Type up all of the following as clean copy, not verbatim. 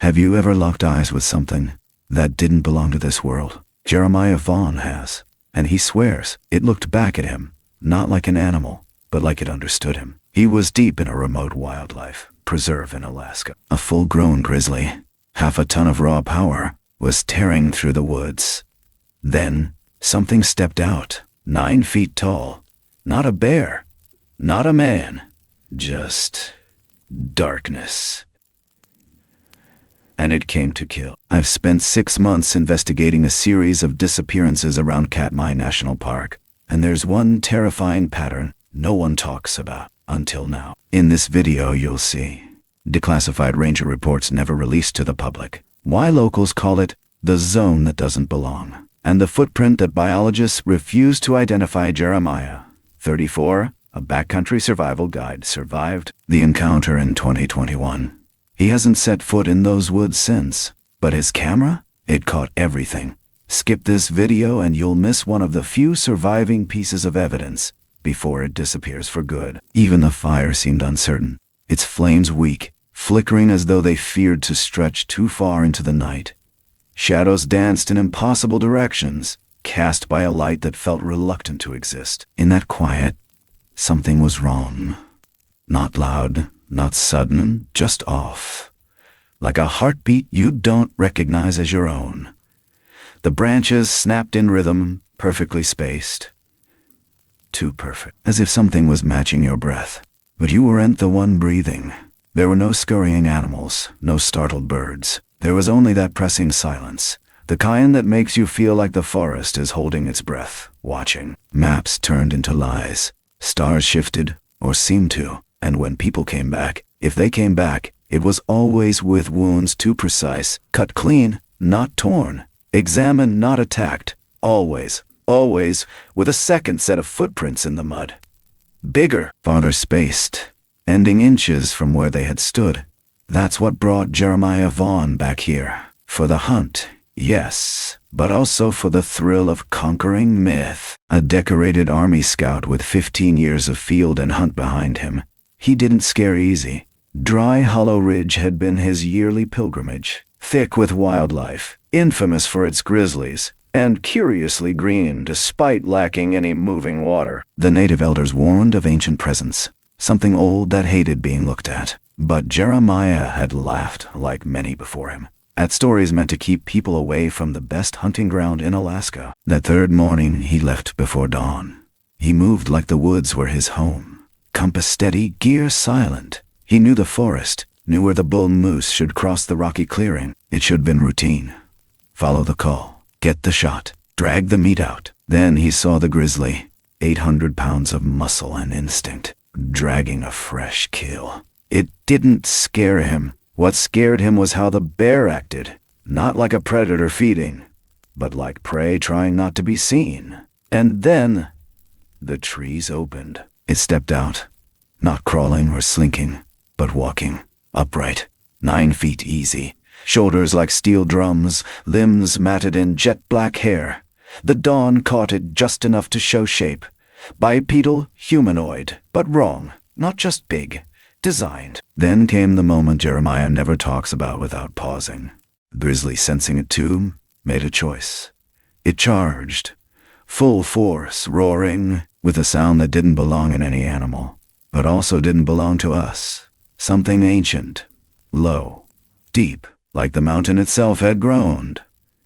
Have you ever locked eyes with something that didn't belong to this world? Jeremiah Vaughn has, and he swears it looked back at him, not like an animal, but like it understood him. He was deep in a remote wildlife preserve in Alaska. A full-grown grizzly, half a ton of raw power, was tearing through the woods. Then, something stepped out, 9 feet tall. Not a bear, not a man, just darkness. And it came to kill. I've spent 6 months investigating a series of disappearances around Katmai National Park, and there's one terrifying pattern no one talks about until now. In this video you'll see declassified ranger reports never released to the public, why locals call it the zone that doesn't belong, and the footprint that biologists refuse to identify. Jeremiah, 34, a backcountry survival guide, survived the encounter in 2021. He hasn't set foot in those woods since, but his camera, it caught everything. Skip this video and you'll miss one of the few surviving pieces of evidence before it disappears for good. Even the fire seemed uncertain, its flames weak, flickering as though they feared to stretch too far into the night. Shadows danced in impossible directions, cast by a light that felt reluctant to exist. In that quiet, something was wrong. Not loud, not sudden, just off. Like a heartbeat you don't recognize as your own. The branches snapped in rhythm, perfectly spaced. Too perfect. As if something was matching your breath. But you weren't the one breathing. There were no scurrying animals, no startled birds. There was only that pressing silence, the kind that makes you feel like the forest is holding its breath, watching. Maps turned into lies. Stars shifted, or seemed to, and when people came back, if they came back, it was always with wounds too precise, cut clean, not torn, examined, not attacked, always with a second set of footprints in the mud. Bigger, farther spaced, ending inches from where they had stood. That's what brought Jeremiah Vaughn back here. For the hunt, yes, but also for the thrill of conquering myth. A decorated Army scout with 15 years of field and hunt behind him, he didn't scare easy. Dry Hollow Ridge had been his yearly pilgrimage, thick with wildlife, infamous for its grizzlies, and curiously green despite lacking any moving water. The native elders warned of ancient presence, something old that hated being looked at. But Jeremiah had laughed, like many before him, at stories meant to keep people away from the best hunting ground in Alaska. That third morning he left before dawn. He moved like the woods were his home. Compass steady, gear silent. He knew the forest, knew where the bull moose should cross the rocky clearing. It should have been routine. Follow the call. Get the shot. Drag the meat out. Then he saw the grizzly, 800 pounds of muscle and instinct, dragging a fresh kill. It didn't scare him. What scared him was how the bear acted. Not like a predator feeding, but like prey trying not to be seen. And then, the trees opened. It stepped out, not crawling or slinking, but walking, upright, 9 feet easy. Shoulders like steel drums, limbs matted in jet-black hair. The dawn caught it just enough to show shape. Bipedal, humanoid, but wrong, not just big. Designed. Then came the moment Jeremiah never talks about without pausing. Grizzly, sensing it too, made a choice. It charged. Full force, roaring, with a sound that didn't belong in any animal, but also didn't belong to us. Something ancient, low, deep, like the mountain itself had groaned.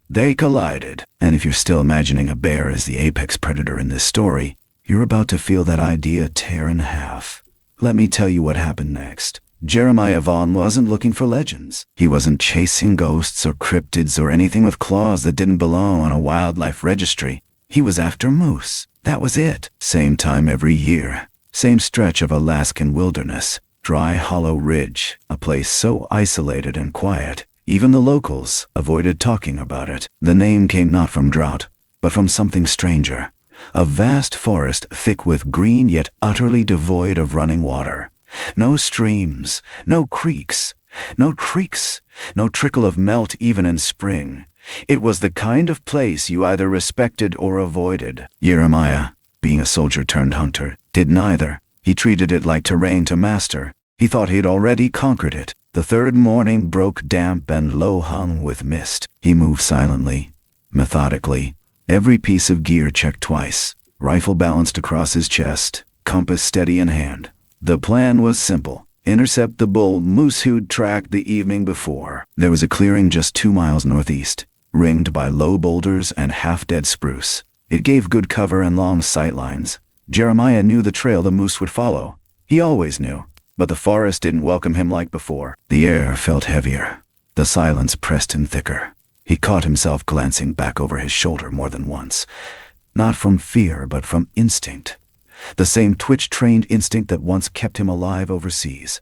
They collided, and if you're still imagining a bear as the apex predator in this story, you're about to feel that idea tear in half. Let me tell you what happened next. Jeremiah Vaughn wasn't looking for legends. He wasn't chasing ghosts or cryptids or anything with claws that didn't belong on a wildlife registry. He was after moose. That was it. Same time every year. Same stretch of Alaskan wilderness. Dry Hollow Ridge. A place so isolated and quiet, even the locals avoided talking about it. The name came not from drought, but from something stranger. A vast forest thick with green yet utterly devoid of running water. No streams, no creeks, no trickle of melt even in spring. It was the kind of place you either respected or avoided. Jeremiah, being a soldier turned hunter, did neither. He treated it like terrain to master. He thought he'd already conquered it. The third morning broke damp and low-hung with mist. He moved silently, methodically, every piece of gear checked twice, rifle balanced across his chest, compass steady in hand. The plan was simple. Intercept the bull moose who'd tracked the evening before. There was a clearing just 2 miles northeast, ringed by low boulders and half-dead spruce. It gave good cover and long sight lines. Jeremiah knew the trail the moose would follow. He always knew, but the forest didn't welcome him like before. The air felt heavier. The silence pressed him thicker. He caught himself glancing back over his shoulder more than once. Not from fear, but from instinct. The same twitch-trained instinct that once kept him alive overseas.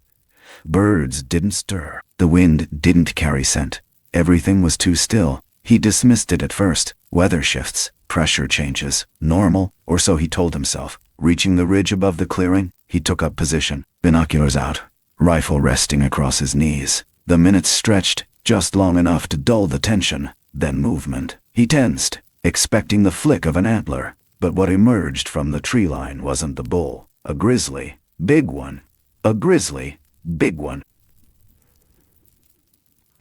Birds didn't stir. The wind didn't carry scent. Everything was too still. He dismissed it at first. Weather shifts, pressure changes, normal, or so he told himself. Reaching the ridge above the clearing, he took up position, binoculars out, rifle resting across his knees. The minutes stretched, just long enough to dull the tension, then movement. He tensed, expecting the flick of an antler. But what emerged from the tree line wasn't the bull. A grizzly. Big one. A grizzly. Big one.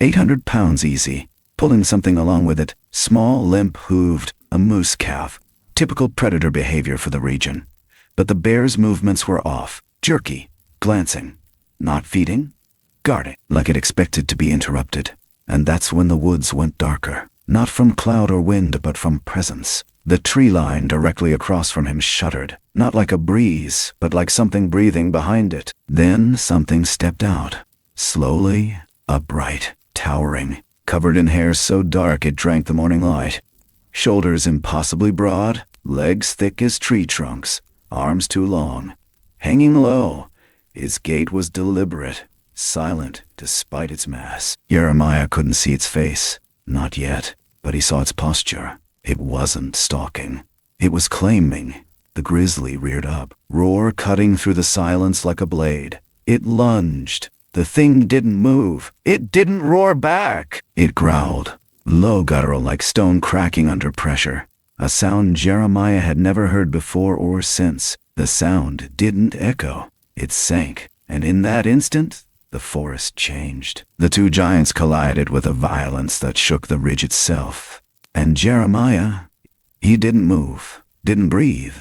800 pounds easy. Pulling something along with it. Small, limp-hooved. A moose calf. Typical predator behavior for the region. But the bear's movements were off. Jerky. Glancing. Not feeding. Guarding. Like it expected to be interrupted. And that's when the woods went darker. Not from cloud or wind, but from presence. The tree line directly across from him shuddered, not like a breeze, but like something breathing behind it. Then something stepped out, slowly, upright, towering, covered in hair so dark it drank the morning light. Shoulders impossibly broad, legs thick as tree trunks, arms too long, hanging low. His gait was deliberate, silent despite its mass. Jeremiah couldn't see its face, not yet, but he saw its posture. It wasn't stalking. It was claiming. The grizzly reared up, roar cutting through the silence like a blade. It lunged. The thing didn't move. It didn't roar back. It growled, low guttural like stone cracking under pressure. A sound Jeremiah had never heard before or since. The sound didn't echo. It sank, and in that instant, the forest changed. The two giants collided with a violence that shook the ridge itself. And Jeremiah, he didn't move, didn't breathe,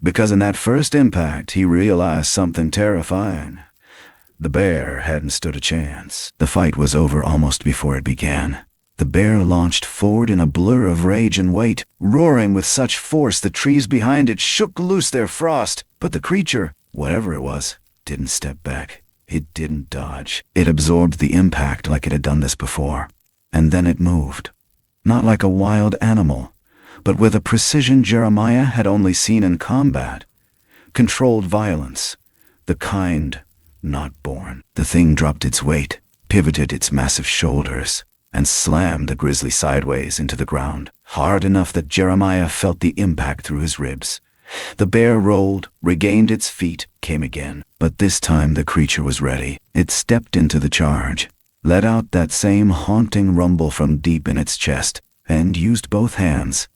because in that first impact he realized something terrifying. The bear hadn't stood a chance. The fight was over almost before it began. The bear launched forward in a blur of rage and weight, roaring with such force the trees behind it shook loose their frost. But the creature, whatever it was, didn't step back. It didn't dodge. It absorbed the impact like it had done this before. And then it moved. Not like a wild animal, but with a precision Jeremiah had only seen in combat. Controlled violence, the kind not born. The thing dropped its weight, pivoted its massive shoulders, and slammed the grizzly sideways into the ground, hard enough that Jeremiah felt the impact through his ribs. The bear rolled, regained its feet, came again. But this time the creature was ready. It stepped into the charge, let out that same haunting rumble from deep in its chest, and used both hands,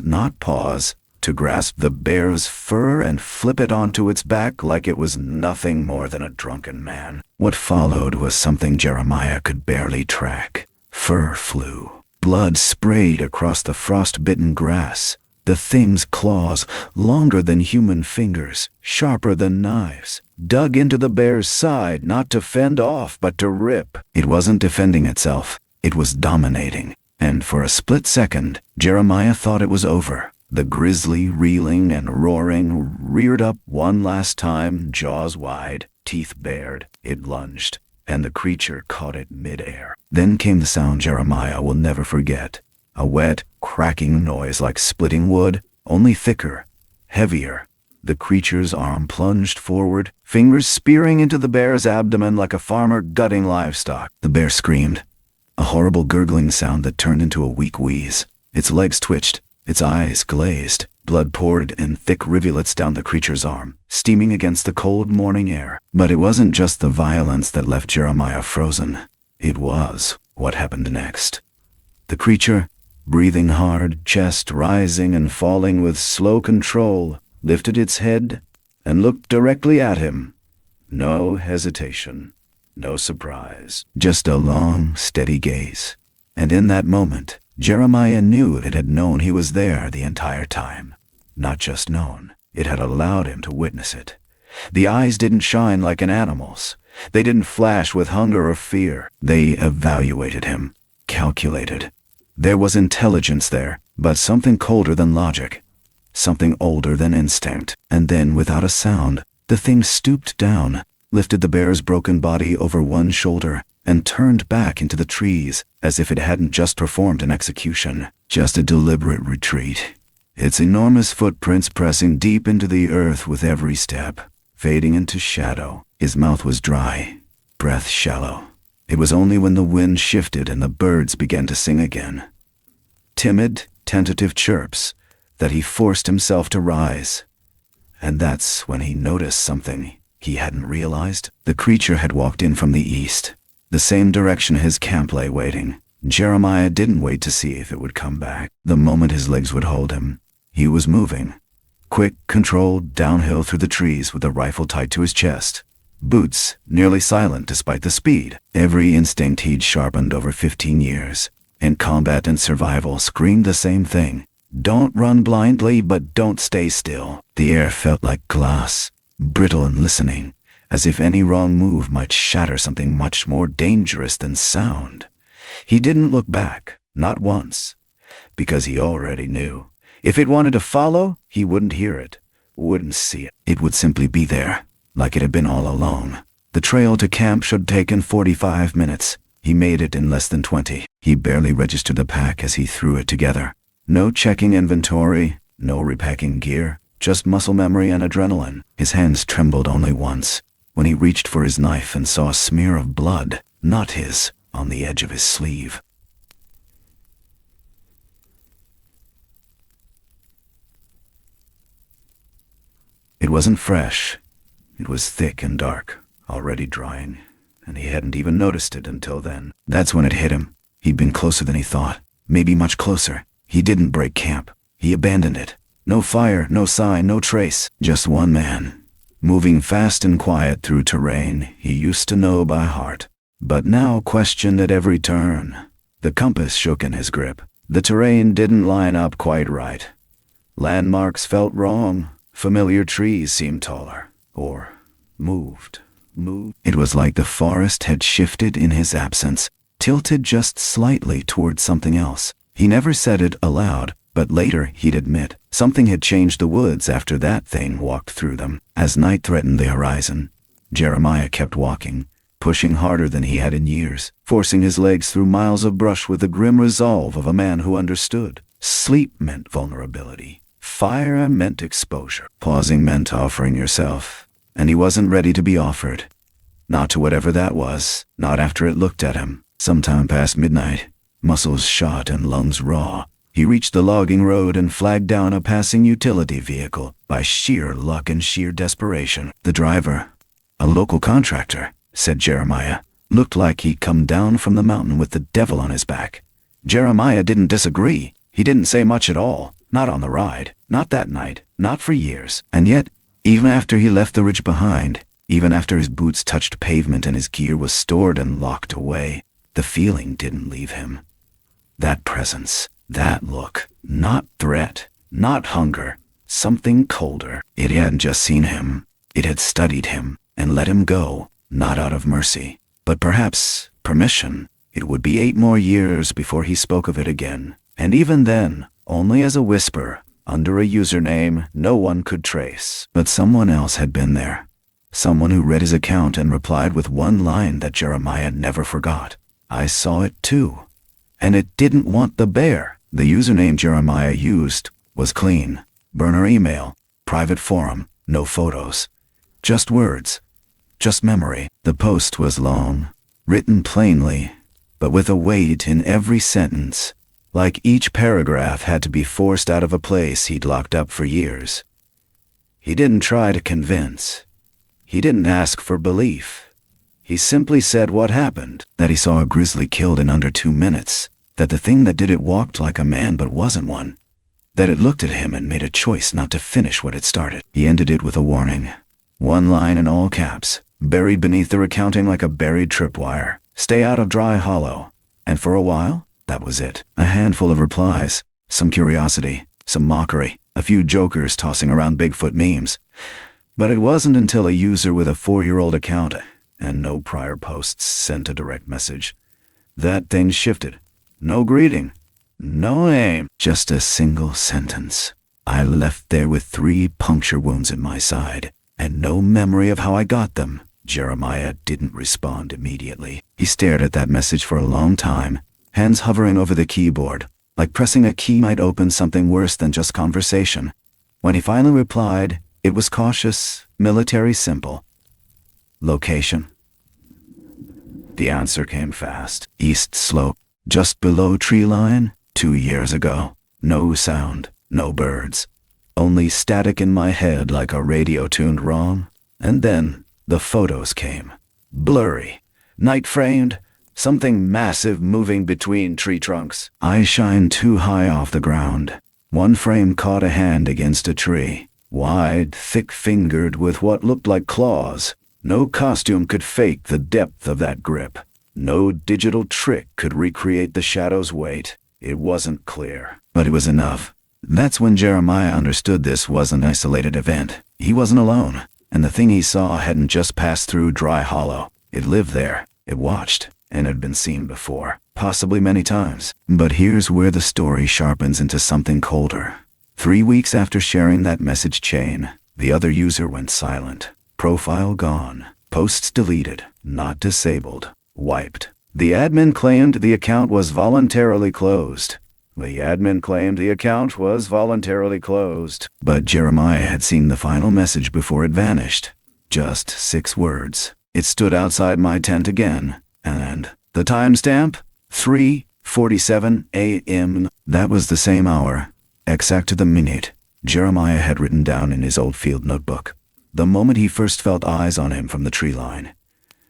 not paws, to grasp the bear's fur and flip it onto its back like it was nothing more than a drunken man. What followed was something Jeremiah could barely track. Fur flew. Blood sprayed across the frost-bitten grass. The thing's claws, longer than human fingers, sharper than knives, dug into the bear's side not to fend off but to rip. It wasn't defending itself. It was dominating. And for a split second, Jeremiah thought it was over. The grizzly, reeling and roaring, reared up one last time, jaws wide, teeth bared. It lunged, and the creature caught it midair. Then came the sound Jeremiah will never forget. A wet, cracking noise like splitting wood, only thicker, heavier. The creature's arm plunged forward, fingers spearing into the bear's abdomen like a farmer gutting livestock. The bear screamed, a horrible gurgling sound that turned into a weak wheeze. Its legs twitched, its eyes glazed. Blood poured in thick rivulets down the creature's arm, steaming against the cold morning air. But it wasn't just the violence that left Jeremiah frozen. It was what happened next. The creature, breathing hard, chest rising and falling with slow control, lifted its head and looked directly at him. No hesitation. no surprise, just a long, steady gaze. And in that moment, Jeremiah knew it had known he was there the entire time. Not just known, it had allowed him to witness it. The eyes didn't shine like an animal's. They didn't flash with hunger or fear. They evaluated him, calculated. There was intelligence there, but something colder than logic, something older than instinct. And then, without a sound, the thing stooped down, lifted the bear's broken body over one shoulder, and turned back into the trees as if it hadn't just performed an execution, just a deliberate retreat. Its enormous footprints pressing deep into the earth with every step, fading into shadow. His mouth was dry, breath shallow. It was only when the wind shifted and the birds began to sing again, timid, tentative chirps, that he forced himself to rise. And that's when he noticed something he hadn't realized. The creature had walked in from the east, the same direction his camp lay waiting. Jeremiah didn't wait to see if it would come back. The moment his legs would hold him, he was moving. Quick, controlled, downhill through the trees with a rifle tied to his chest. Boots, nearly silent despite the speed. Every instinct he'd sharpened over 15 years, in combat and survival, screamed the same thing. Don't run blindly, but don't stay still. The air felt like glass, brittle and listening, as if any wrong move might shatter something much more dangerous than sound. He didn't look back, not once, because he already knew. If it wanted to follow, he wouldn't hear it, wouldn't see it. It would simply be there, like it had been all along. The trail to camp should have taken 45 minutes. He made it in less than 20. He barely registered the pack as he threw it together. No checking inventory, no repacking gear, just muscle memory and adrenaline. His hands trembled only once, when he reached for his knife and saw a smear of blood, not his, on the edge of his sleeve. It wasn't fresh. It was thick and dark, already drying, and he hadn't even noticed it until then. That's when it hit him. He'd been closer than he thought, maybe much closer. He didn't break camp. He abandoned it. No fire, no sign, no trace. Just one man, moving fast and quiet through terrain he used to know by heart, but now questioned at every turn. The compass shook in his grip. The terrain didn't line up quite right. Landmarks felt wrong. Familiar trees seemed taller, or moved. It was like the forest had shifted in his absence, tilted just slightly towards something else. He never said it aloud, but later he'd admit something had changed the woods after that thing walked through them. As night threatened the horizon, Jeremiah kept walking, pushing harder than he had in years, forcing his legs through miles of brush with the grim resolve of a man who understood. Sleep meant vulnerability. Fire meant exposure. Pausing meant offering yourself, and he wasn't ready to be offered. Not to whatever that was, not after it looked at him. Sometime past midnight, muscles shot and lungs raw, he reached the logging road and flagged down a passing utility vehicle by sheer luck and sheer desperation. The driver, a local contractor, said Jeremiah, looked like he'd come down from the mountain with the devil on his back. Jeremiah didn't disagree. He didn't say much at all. Not on the ride, not that night, not for years. And yet, even after he left the ridge behind, even after his boots touched pavement and his gear was stored and locked away, the feeling didn't leave him. That presence, that look, not threat, not hunger, something colder. It hadn't just seen him, it had studied him and let him go, not out of mercy, but perhaps permission. It would be 8 more years before he spoke of it again, and even then, only as a whisper, under a username no one could trace. But someone else had been there. Someone who read his account and replied with one line that Jeremiah never forgot. I saw it too. And it didn't want the bear. The username Jeremiah used was clean. Burner email, private forum, no photos. Just words. Just memory. The post was long, written plainly, but with a weight in every sentence. Like each paragraph had to be forced out of a place he'd locked up for years. He didn't try to convince. He didn't ask for belief. He simply said what happened, that he saw a grizzly killed in under 2 minutes, that the thing that did it walked like a man but wasn't one, that it looked at him and made a choice not to finish what it started. He ended it with a warning. One line in all caps. buried beneath the recounting like a buried tripwire. Stay out of Dry Hollow. And for a while, that was it. A handful of replies, some curiosity, some mockery, a few jokers tossing around Bigfoot memes. But it wasn't until a user with a 4-year-old account and no prior posts sent a direct message that things shifted. No greeting, no aim, just a single sentence. I left there with 3 puncture wounds in my side, and no memory of how I got them. Jeremiah didn't respond immediately. He stared at that message for a long time, hands hovering over the keyboard, like pressing a key might open something worse than just conversation. When he finally replied, it was cautious, military simple. Location? The answer came fast. East slope, just below tree line, 2 years ago. No sound, no birds. Only static in my head like a radio tuned wrong. And then the photos came. Blurry, night framed, something massive moving between tree trunks. I shined too high off the ground. One frame caught a hand against a tree. Wide, thick-fingered with what looked like claws. No costume could fake the depth of that grip. No digital trick could recreate the shadow's weight. It wasn't clear, but it was enough. That's when Jeremiah understood this was an isolated event. He wasn't alone, and the thing he saw hadn't just passed through Dry Hollow. It lived there, it watched, and had been seen before, possibly many times. But here's where the story sharpens into something colder. 3 weeks after sharing that message chain, the other user went silent. Profile gone. Posts deleted. Not disabled. Wiped. The admin claimed the account was voluntarily closed. But Jeremiah had seen the final message before it vanished. Just 6 words. It stood outside my tent again. And the timestamp? 3:47 a.m. That was the same hour, exact to the minute, Jeremiah had written down in his old field notebook. The moment he first felt eyes on him from the tree line.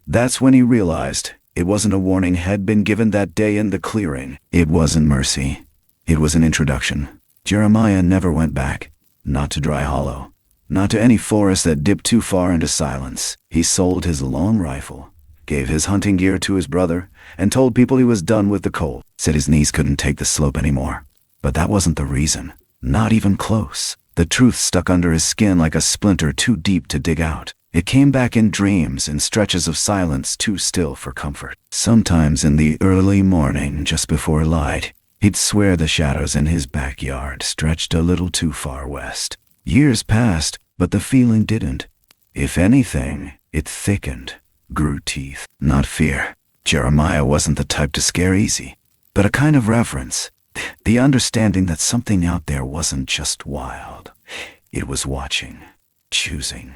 That's when he realized it wasn't a warning had been given that day in the clearing. It wasn't mercy. It was an introduction. Jeremiah never went back. Not to Dry Hollow. Not to any forest that dipped too far into silence. He sold his long rifle, gave his hunting gear to his brother, and told people he was done with the cold. Said his knees couldn't take the slope anymore. But that wasn't the reason. Not even close. The truth stuck under his skin like a splinter too deep to dig out. It came back in dreams, in stretches of silence too still for comfort. Sometimes in the early morning, just before light, he'd swear the shadows in his backyard stretched a little too far west. Years passed, but the feeling didn't. If anything, it thickened, grew teeth. Not fear. Jeremiah wasn't the type to scare easy, but a kind of reverence. The understanding that something out there wasn't just wild. It was watching, choosing.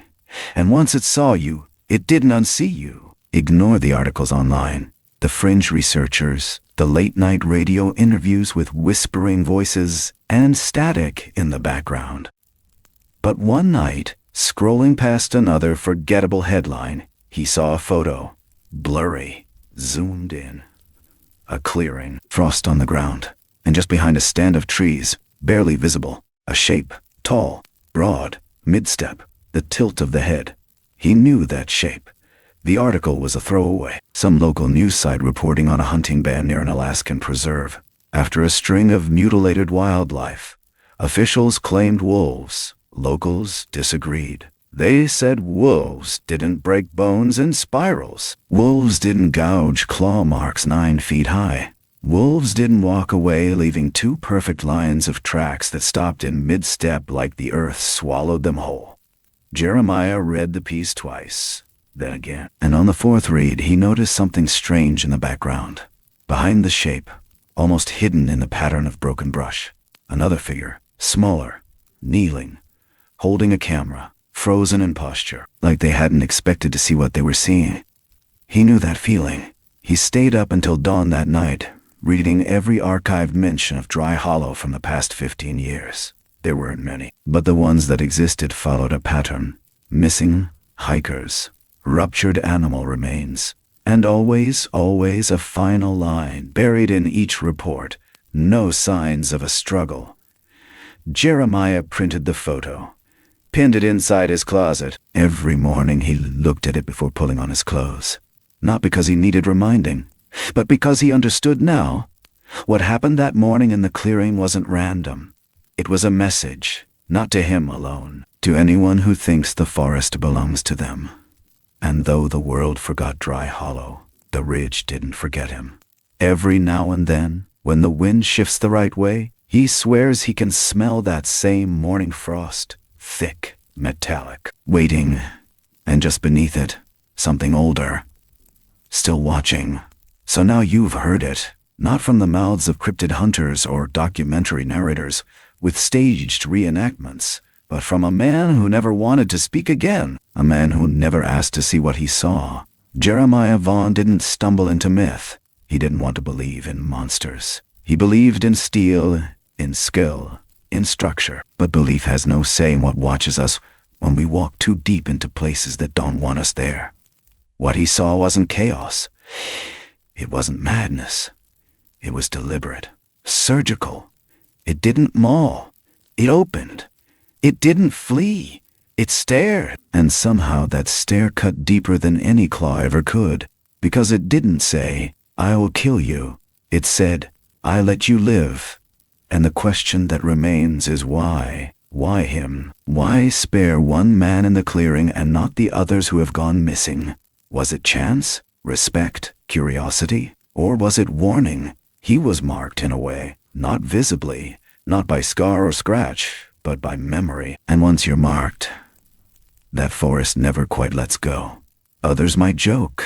And once it saw you, it didn't unsee you. Ignore the articles online, the fringe researchers, the late-night radio interviews with whispering voices and static in the background. But one night, scrolling past another forgettable headline, he saw a photo, blurry, zoomed in. A clearing, frost on the ground. And just behind a stand of trees, barely visible, a shape, tall, broad, mid-step, the tilt of the head. He knew that shape. The article was a throwaway, some local news site reporting on a hunting ban near an Alaskan preserve. After a string of mutilated wildlife, officials claimed wolves. Locals disagreed. They said wolves didn't break bones in spirals. Wolves didn't gouge claw marks 9 feet high. Wolves didn't walk away leaving 2 perfect lines of tracks that stopped in mid-step like the earth swallowed them whole. Jeremiah read the piece twice, then again. And on the 4th read, he noticed something strange in the background. Behind the shape, almost hidden in the pattern of broken brush, another figure, smaller, kneeling, holding a camera, frozen in posture, like they hadn't expected to see what they were seeing. He knew that feeling. He stayed up until dawn that night, reading every archived mention of Dry Hollow from the past 15 years. There weren't many, but the ones that existed followed a pattern. Missing hikers, ruptured animal remains, and always a final line buried in each report. No signs of a struggle. Jeremiah printed the photo, pinned it inside his closet. Every morning he looked at it before pulling on his clothes. Not because he needed reminding, but because he understood now. What happened that morning in the clearing wasn't random. It was a message, not to him alone, to anyone who thinks the forest belongs to them. And though the world forgot Dry Hollow, the ridge didn't forget him. Every now and then, when the wind shifts the right way, he swears he can smell that same morning frost, thick, metallic, waiting, and just beneath it, something older, still watching. So now you've heard it, not from the mouths of cryptid hunters or documentary narrators with staged reenactments, but from a man who never wanted to speak again, a man who never asked to see what he saw. Jeremiah Vaughn didn't stumble into myth. He didn't want to believe in monsters. He believed in steel, in skill, in structure. But belief has no say in what watches us when we walk too deep into places that don't want us there. What he saw wasn't chaos. It wasn't madness. It was deliberate, surgical. It didn't maul. It opened. It didn't flee. It stared. And somehow that stare cut deeper than any claw ever could, because it didn't say, "I will kill you." It said, "I let you live." And the question that remains is why? Why him? Why spare one man in the clearing and not the others who have gone missing? Was it chance? Respect? Curiosity? Or was it warning? He was marked in a way, not visibly, not by scar or scratch, but by memory. And once you're marked, that forest never quite lets go. Others might joke.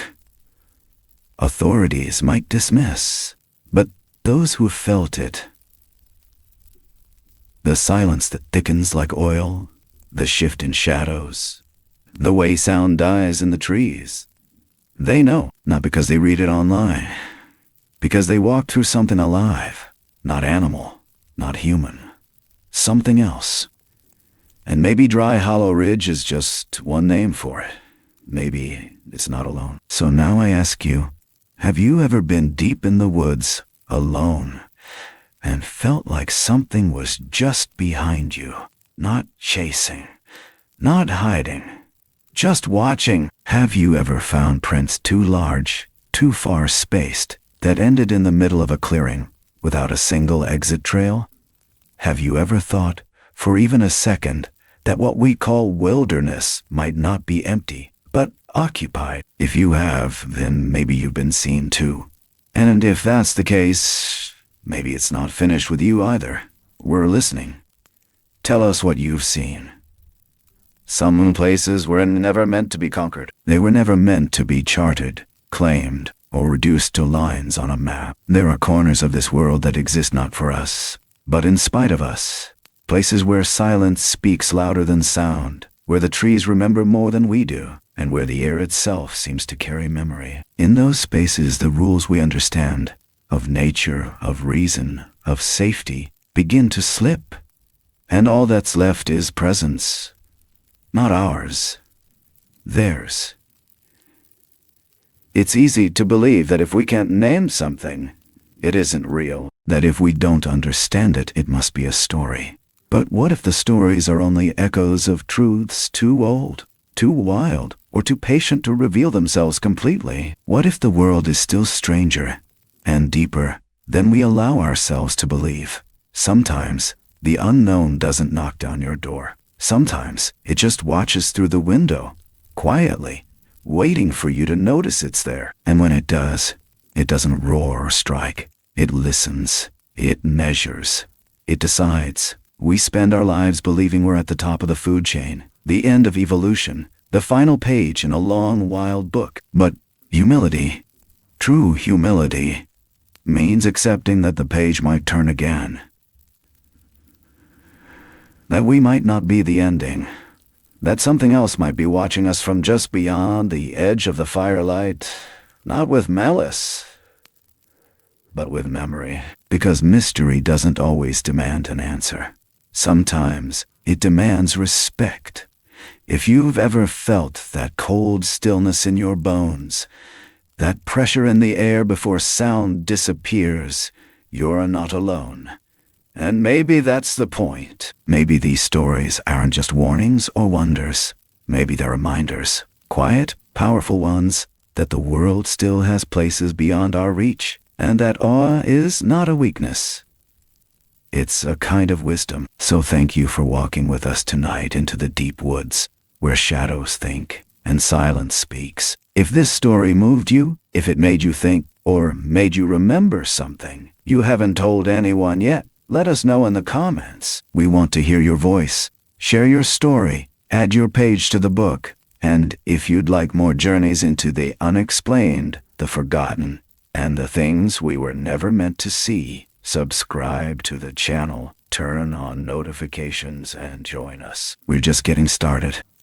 Authorities might dismiss. But those who felt it, the silence that thickens like oil, the shift in shadows, the way sound dies in the trees, they know, not because they read it online, because they walked through something alive, not animal, not human, something else. And maybe Dry Hollow Ridge is just one name for it. Maybe it's not alone. So now I ask you, have you ever been deep in the woods, alone, and felt like something was just behind you, not chasing, not hiding, just watching? Have you ever found prints too large, too far spaced, that ended in the middle of a clearing, without a single exit trail? Have you ever thought, for even a second, that what we call wilderness might not be empty, but occupied? If you have, then maybe you've been seen too. And if that's the case, maybe it's not finished with you either. We're listening. Tell us what you've seen. Some places were never meant to be conquered. They were never meant to be charted, claimed, or reduced to lines on a map. There are corners of this world that exist not for us, but in spite of us. Places where silence speaks louder than sound, where the trees remember more than we do, and where the air itself seems to carry memory. In those spaces, the rules we understand, of nature, of reason, of safety, begin to slip. And all that's left is presence. Not ours. Theirs. It's easy to believe that if we can't name something, it isn't real. That if we don't understand it, it must be a story. But what if the stories are only echoes of truths too old, too wild, or too patient to reveal themselves completely? What if the world is still stranger and deeper than we allow ourselves to believe? Sometimes the unknown doesn't knock down your door. Sometimes it just watches through the window, quietly, waiting for you to notice it's there. And when it does, it doesn't roar or strike. It listens. It measures. It decides. We spend our lives believing we're at the top of the food chain, the end of evolution, the final page in a long, wild book. But humility, true humility, means accepting that the page might turn again. That we might not be the ending. That something else might be watching us from just beyond the edge of the firelight, not with malice, but with memory. Because mystery doesn't always demand an answer. Sometimes it demands respect. If you've ever felt that cold stillness in your bones, that pressure in the air before sound disappears, you're not alone. And maybe that's the point. Maybe these stories aren't just warnings or wonders. Maybe they're reminders, quiet, powerful ones, that the world still has places beyond our reach, and that awe is not a weakness. It's a kind of wisdom. So thank you for walking with us tonight into the deep woods, where shadows think and silence speaks. If this story moved you, if it made you think, or made you remember something you haven't told anyone yet, let us know in the comments. We want to hear your voice. Share your story, add your page to the book, and if you'd like more journeys into the unexplained, the forgotten, and the things we were never meant to see, subscribe to the channel, turn on notifications, and join us. We're just getting started.